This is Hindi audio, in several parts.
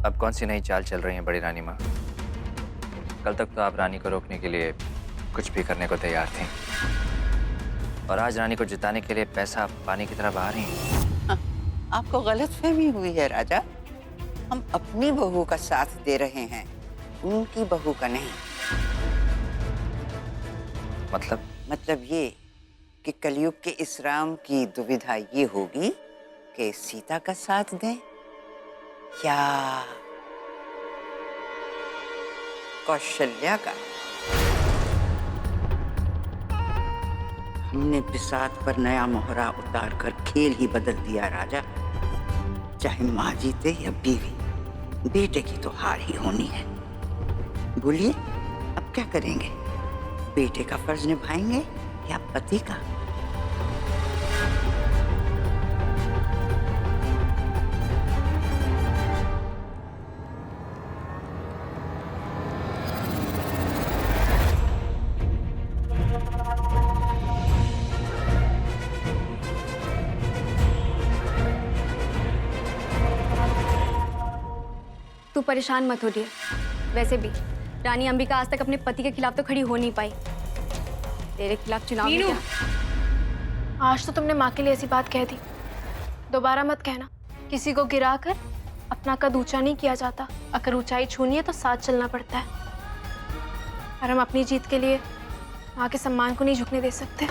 अब कौन सी नई चाल चल रही है बड़ी रानी माँ? कल तक तो आप रानी को रोकने के लिए कुछ भी करने को तैयार थी, और आज रानी को जिताने के लिए पैसा पानी की तरह बहा रही हैं। हाँ, आपको गलतफहमी हुई है राजा। हम अपनी बहू का साथ दे रहे हैं, उनकी बहू का नहीं। मतलब ये कि कलयुग के इस राम की दुविधा ये होगी कि सीता का साथ दें या कौशल्या का। हमने बिसात पर नया मोहरा उतार कर खेल ही बदल दिया राजा। चाहे माँ जीते या बीवी, बेटे की तो हार ही होनी है। बोलिए, अब क्या करेंगे? बेटे का फर्ज निभाएंगे या पति का? तू परेशान मत हो डियर। वैसे भी रानी अंबिका आज तक अपने पति के खिलाफ तो खड़ी हो नहीं पाई। तेरे खिलाफ चुनाव में क्या? आज तो तुमने माँ के लिए ऐसी बात कह दी, दोबारा मत कहना। किसी को गिराकर अपना कद ऊंचा नहीं किया जाता। अगर ऊंचाई छूनी है तो साथ चलना पड़ता है, और हम अपनी जीत के लिए माँ के सम्मान को नहीं झुकने दे सकते।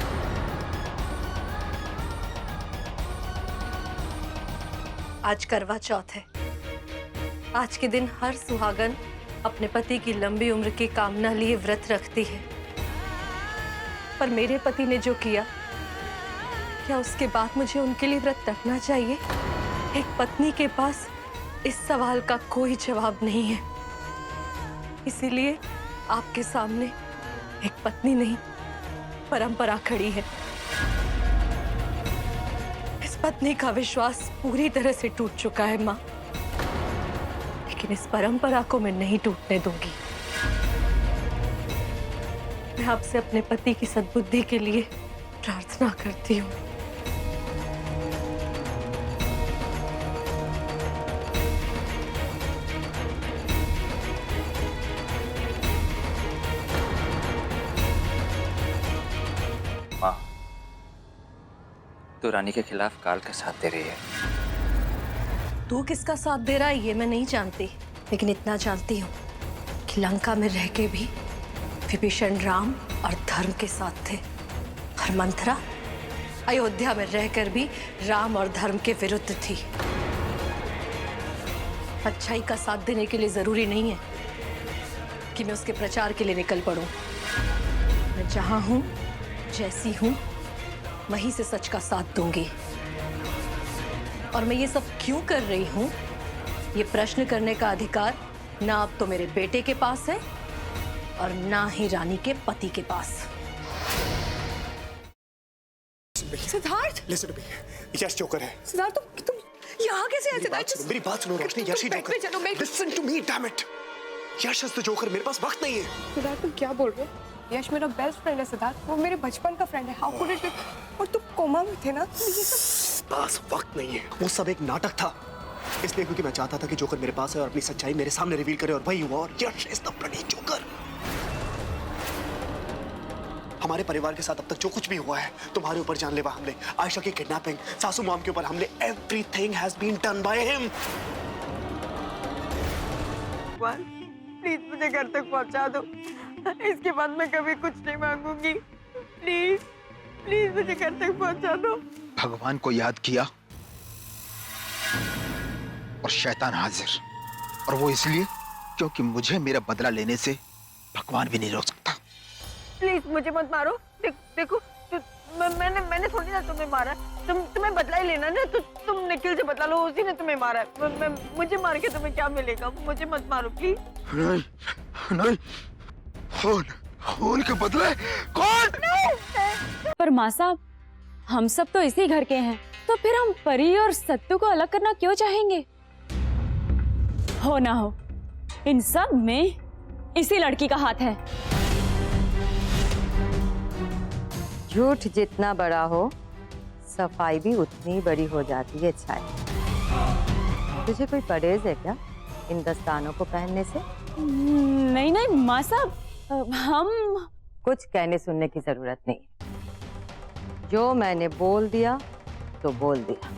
आज करवा चौथ है। आज के दिन हर सुहागन अपने पति की लंबी उम्र की कामना लिए व्रत रखती है, पर मेरे पति ने जो किया, क्या उसके बाद मुझे उनके लिए व्रत रखना चाहिए? एक पत्नी के पास इस सवाल का कोई जवाब नहीं है। इसीलिए आपके सामने एक पत्नी नहीं, परंपरा खड़ी है। इस पत्नी का विश्वास पूरी तरह से टूट चुका है माँ, लेकिन इस परंपरा को मैं नहीं टूटने दूंगी। मैं आपसे अपने पति की सद्बुद्धि के लिए प्रार्थना करती हूँ। माँ, तू रानी के खिलाफ काल का साथ दे रही है। तू किसका साथ दे रहा है ये मैं नहीं जानती, लेकिन इतना जानती हूँ कि लंका में रह के भी विभीषण राम और धर्म के साथ थे, और मंथरा अयोध्या में रहकर भी राम और धर्म के विरुद्ध थी। अच्छाई का साथ देने के लिए जरूरी नहीं है कि मैं उसके प्रचार के लिए निकल पड़ूं। मैं जहां हूं, जैसी हूं, वहीं से सच का साथ दूंगी। और मैं ये सब क्यों कर रही हूँ, ये प्रश्न करने का अधिकार ना अब तो मेरे बेटे के पास है और ना ही रानी के पति के पास। Siddharth, listen to me, Yash joker है। सिद्धार्थ, तुम यहाँ कैसे आए? सिद्धार्थ, मेरी बात सुनो रोशनी, यश ही joker. Listen to me, damn it. Yash is the joker, मेरे पास वक्त नहीं है। सिद्धार्थ, तुम क्या बोल रहे हो? यश मेरा बेस्ट फ्रेंड है सिद्धार्थ, वो मेरे बचपन का फ्रेंड है। How could it be? और तुम कोमा में थे ना, तो ये सब पास वक्त नहीं है। वो सब एक नाटक था, इसलिए क्योंकि मैं चाहता था कि जोकर मेरे पास है और अपनी सच्चाई मेरे सामने रिवील करे, और वही हुआ। और यश इज द ब्लडी जोकर। हमारे परिवार के साथ अब तक जो कुछ भी हुआ है, तुम्हारे ऊपर जानलेवा हमले, आयशा की किडनैपिंग, सासू मॉम के ऊपर हमले, everything has been done by him. Please मुझे घर तक पहुंचा दो, इसके बाद मैं कभी कुछ नहीं मांगूंगी। प्लीज प्लीज मुझे घर तक पहुंचा दो। भगवान को याद किया और शैतान हाजिर, और वो इसलिए क्योंकि मुझे मेरा बदला लेने से भगवान भी नहीं रोक सकता। प्लीज मुझे मत मारो। देखो मैंने थोड़ी ना तुम्हें मारा, तुम्हें बदला ही लेना ना, तो तुम निखिल से बदला लो, उसी ने तुम्हें मारा है। मुझे मार के तुम्हें क्या मिलेगा? मुझे मत मारो प्लीज। नहीं नहीं, खून के बदले कौन? पर माँ साहब, हम सब तो इसी घर के हैं, तो फिर हम परी और सत्तू को अलग करना क्यों चाहेंगे? हो ना हो, इन सब में इसी लड़की का हाथ है। झूठ जितना बड़ा हो, सफाई भी उतनी बड़ी हो जाती है। छाया, तुझे कोई परहेज है क्या? इन दस्तानों को पहनने से? नहीं नहीं माँ साहब, हम कुछ कहने सुनने की जरूरत नहीं। जो मैंने बोल दिया तो बोल दिया।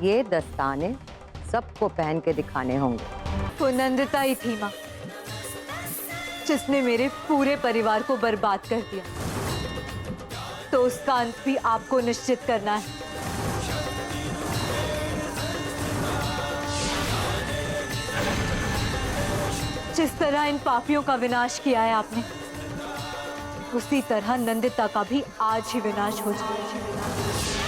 ये दस्ताने सबको पहन के दिखाने होंगे। वो नंदिता ही थी माँ, जिसने मेरे पूरे परिवार को बर्बाद कर दिया। तो उसका अंत भी आपको निश्चित करना है। जिस तरह इन पापियों का विनाश किया है आपने, उसी तरह नंदिता का भी आज ही विनाश हो जाए।